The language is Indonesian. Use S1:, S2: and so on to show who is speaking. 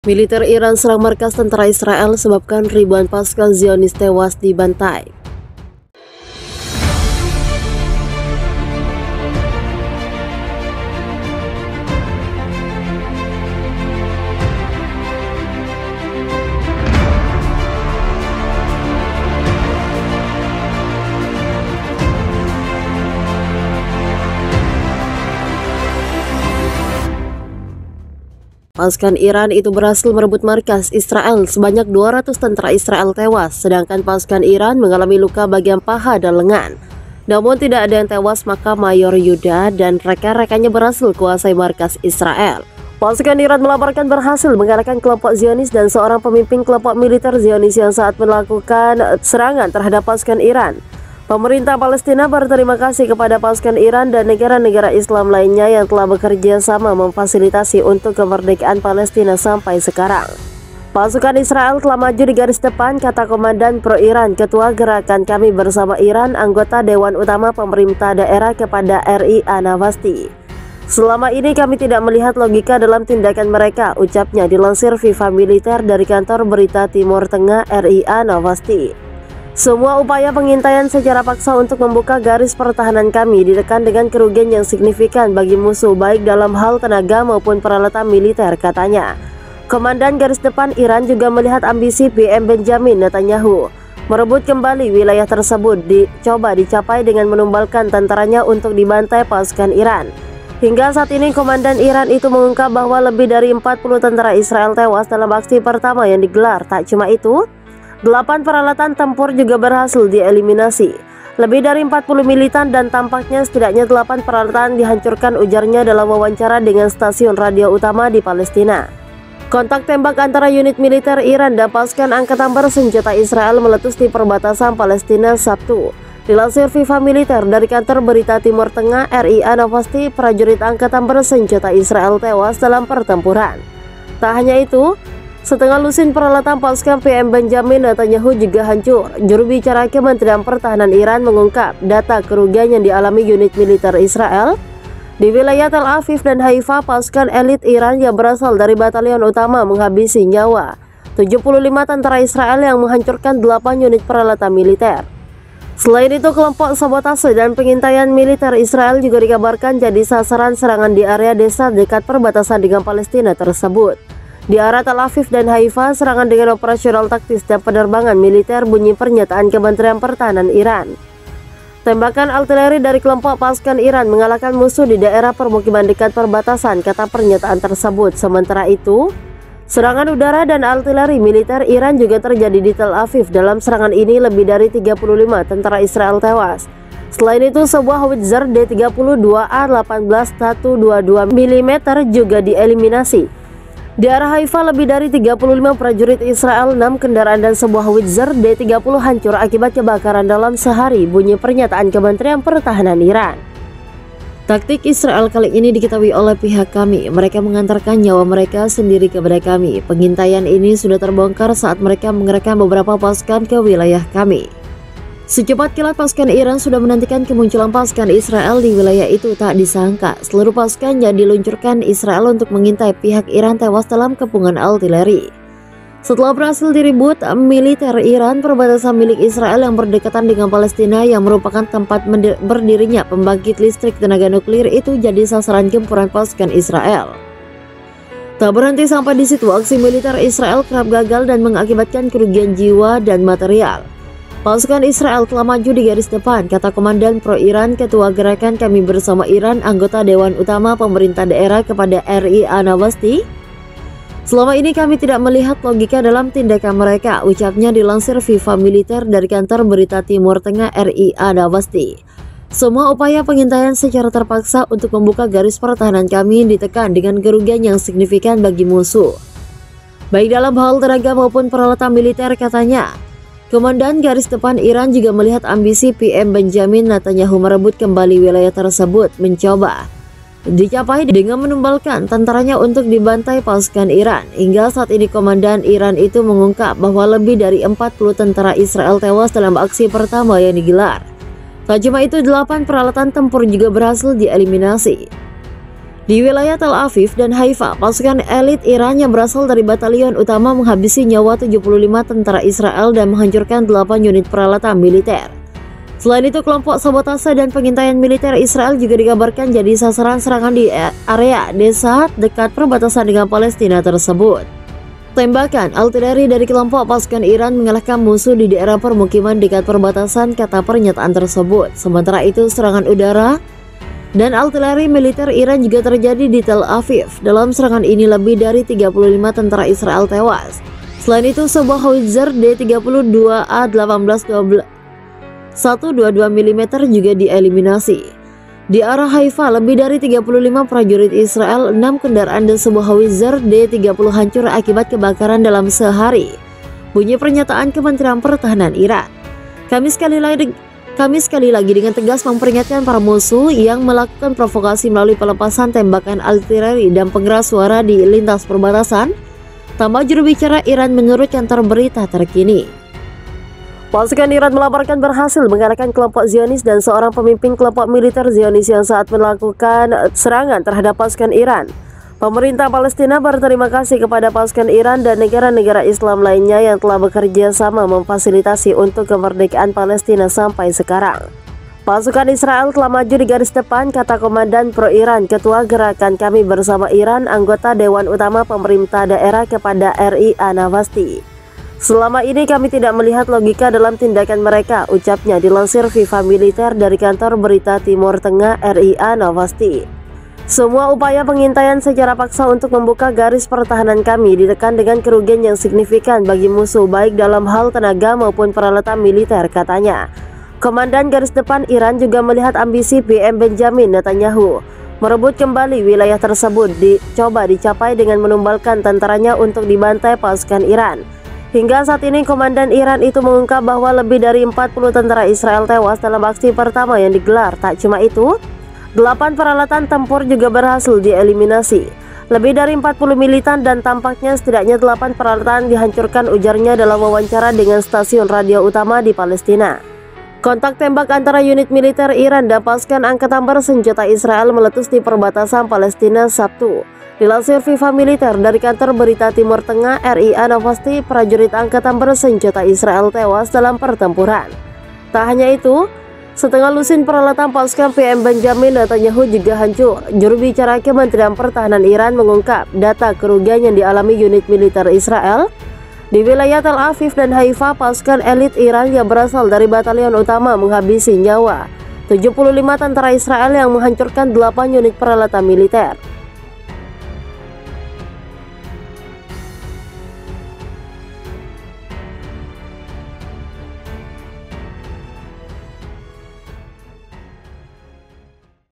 S1: Militer Iran serang markas tentara Israel sebabkan ribuan pasukan Zionis tewas dibantai. Pasukan Iran itu berhasil merebut markas Israel, sebanyak 200 tentara Israel tewas, sedangkan pasukan Iran mengalami luka bagian paha dan lengan. Namun tidak ada yang tewas, maka Mayor Yuda dan rekan-rekannya berhasil kuasai markas Israel. Pasukan Iran melaporkan berhasil mengalahkan kelompok Zionis dan seorang pemimpin kelompok militer Zionis yang saat melakukan serangan terhadap pasukan Iran. Pemerintah Palestina berterima kasih kepada pasukan Iran dan negara-negara Islam lainnya yang telah bekerja sama memfasilitasi untuk kemerdekaan Palestina sampai sekarang. Pasukan Israel telah maju di garis depan, kata Komandan Pro-Iran, Ketua Gerakan Kami Bersama Iran, anggota Dewan Utama Pemerintah Daerah kepada RI Anawasti. Selama ini kami tidak melihat logika dalam tindakan mereka, ucapnya dilansir Viva Militer dari kantor berita Timur Tengah RI Anawasti. Semua upaya pengintaian secara paksa untuk membuka garis pertahanan kami ditekan dengan kerugian yang signifikan bagi musuh baik dalam hal tenaga maupun peralatan militer, katanya. Komandan garis depan Iran juga melihat ambisi PM Benjamin Netanyahu merebut kembali wilayah tersebut dicoba dicapai dengan menumbalkan tentaranya untuk dibantai pasukan Iran. Hingga saat ini Komandan Iran itu mengungkap bahwa lebih dari 40 tentara Israel tewas dalam aksi pertama yang digelar. Tak cuma itu, 8 peralatan tempur juga berhasil dieliminasi. Lebih dari 40 militan dan tampaknya setidaknya 8 peralatan dihancurkan, ujarnya dalam wawancara dengan stasiun radio utama di Palestina. Kontak tembak antara unit militer Iran dan pasukan angkatan bersenjata Israel meletus di perbatasan Palestina Sabtu. Dilansir Viva Militer dari kantor berita Timur Tengah RI Anawasti, prajurit angkatan bersenjata Israel tewas dalam pertempuran. Tak hanya itu, setengah lusin peralatan pasukan PM Benjamin Netanyahu juga hancur. Juru bicara Kementerian Pertahanan Iran mengungkap data kerugian yang dialami unit militer Israel di wilayah Tel Aviv dan Haifa. Pasukan elit Iran yang berasal dari batalion utama menghabisi nyawa 75 tentara Israel yang menghancurkan 8 unit peralatan militer. Selain itu, kelompok sabotase dan pengintaian militer Israel juga dikabarkan jadi sasaran serangan di area desa dekat perbatasan dengan Palestina tersebut. Di arah Tel Aviv dan Haifa, serangan dengan operasional taktis dan penerbangan militer, bunyi pernyataan Kementerian Pertahanan Iran. Tembakan artileri dari kelompok pasukan Iran mengalahkan musuh di daerah permukiman dekat perbatasan, kata pernyataan tersebut. Sementara itu, serangan udara dan artileri militer Iran juga terjadi di Tel Aviv. Dalam serangan ini, lebih dari 35 tentara Israel tewas. Selain itu, sebuah howitzer D-32A 18-122 mm juga dieliminasi. Di arah Haifa, lebih dari 35 prajurit Israel, 6 kendaraan dan sebuah howitzer D-30 hancur akibat kebakaran dalam sehari, bunyi pernyataan Kementerian Pertahanan Iran. Taktik Israel kali ini diketahui oleh pihak kami. Mereka mengantarkan nyawa mereka sendiri kepada kami. Pengintaian ini sudah terbongkar saat mereka mengerahkan beberapa pasukan ke wilayah kami. Secepat kilat pasukan Iran sudah menantikan kemunculan pasukan Israel di wilayah itu. Tak disangka, seluruh pasukan yang diluncurkan Israel untuk mengintai pihak Iran tewas dalam kepungan artileri. Setelah berhasil direbut militer Iran, perbatasan milik Israel yang berdekatan dengan Palestina yang merupakan tempat berdirinya pembangkit listrik tenaga nuklir itu jadi sasaran gempuran pasukan Israel. Tak berhenti sampai di situ, aksi militer Israel kerap gagal dan mengakibatkan kerugian jiwa dan material. Pasukan Israel telah maju di garis depan, kata Komandan Pro-Iran, Ketua Gerakan Kami Bersama Iran, anggota Dewan Utama Pemerintah Daerah kepada RI Anawasti. Selama ini kami tidak melihat logika dalam tindakan mereka, ucapnya dilansir Viva Militer dari kantor berita Timur Tengah RI Anawasti. Semua upaya pengintaian secara terpaksa untuk membuka garis pertahanan kami ditekan dengan kerugian yang signifikan bagi musuh, baik dalam hal tenaga maupun peralatan militer, katanya. Komandan garis depan Iran juga melihat ambisi PM Benjamin Netanyahu merebut kembali wilayah tersebut mencoba dicapai dengan menumbalkan tentaranya untuk dibantai pasukan Iran. Hingga saat ini Komandan Iran itu mengungkap bahwa lebih dari 40 tentara Israel tewas dalam aksi pertama yang digelar. Tak cuma itu, 8 peralatan tempur juga berhasil dieliminasi. Di wilayah Tel Aviv dan Haifa, pasukan elit Iran yang berasal dari batalion utama menghabisi nyawa 75 tentara Israel dan menghancurkan 8 unit peralatan militer. Selain itu, kelompok sabotase dan pengintaian militer Israel juga dikabarkan jadi sasaran serangan di area desa dekat perbatasan dengan Palestina tersebut. Tembakan artileri dari kelompok pasukan Iran mengalahkan musuh di daerah permukiman dekat perbatasan, kata pernyataan tersebut. Sementara itu, serangan udara dan artileri militer Iran juga terjadi di Tel Aviv. Dalam serangan ini lebih dari 35 tentara Israel tewas. Selain itu, sebuah howitzer D-32A 122 mm juga dieliminasi. Di arah Haifa, lebih dari 35 prajurit Israel, 6 kendaraan dan sebuah howitzer D-30 hancur akibat kebakaran dalam sehari. Bunyi pernyataan Kementerian Pertahanan Iran. Kami sekali lagi dengan tegas memperingatkan para musuh yang melakukan provokasi melalui pelepasan tembakan artileri dan pengeras suara di lintas perbatasan, tambah juru bicara Iran menurut kantor berita terkini. Pasukan Iran melaporkan berhasil mengalahkan kelompok Zionis dan seorang pemimpin kelompok militer Zionis yang saat melakukan serangan terhadap pasukan Iran. Pemerintah Palestina berterima kasih kepada pasukan Iran dan negara-negara Islam lainnya yang telah bekerja sama memfasilitasi untuk kemerdekaan Palestina sampai sekarang. Pasukan Israel telah maju di garis depan, kata Komandan Pro-Iran, Ketua Gerakan Kami Bersama Iran, anggota Dewan Utama Pemerintah Daerah kepada RI Anavasti. Selama ini kami tidak melihat logika dalam tindakan mereka, ucapnya dilansir Viva Militer dari kantor berita Timur Tengah RIA Novasti. Semua upaya pengintaian secara paksa untuk membuka garis pertahanan kami ditekan dengan kerugian yang signifikan bagi musuh baik dalam hal tenaga maupun peralatan militer, katanya. Komandan garis depan Iran juga melihat ambisi PM Benjamin Netanyahu merebut kembali wilayah tersebut dicoba dicapai dengan menumbalkan tentaranya untuk dibantai pasukan Iran. Hingga saat ini, Komandan Iran itu mengungkap bahwa lebih dari 40 tentara Israel tewas dalam aksi pertama yang digelar. Tak cuma itu, 8 peralatan tempur juga berhasil dieliminasi. Lebih dari 40 militan dan tampaknya setidaknya 8 peralatan dihancurkan, ujarnya dalam wawancara dengan stasiun radio utama di Palestina. Kontak tembak antara unit militer Iran dan pasukan angkatan bersenjata Israel meletus di perbatasan Palestina Sabtu. Dilansir Viva Militer dari kantor berita Timur Tengah RIA Novasti, prajurit angkatan bersenjata Israel tewas dalam pertempuran. Tak hanya itu, setengah lusin peralatan pasukan PM Benjamin Netanyahu juga hancur. Juru bicara Kementerian Pertahanan Iran mengungkap data kerugian yang dialami unit militer Israel di wilayah Tel Aviv dan Haifa. Pasukan elit Iran yang berasal dari batalion utama menghabisi nyawa 75 tentara Israel yang menghancurkan 8 unit peralatan militer.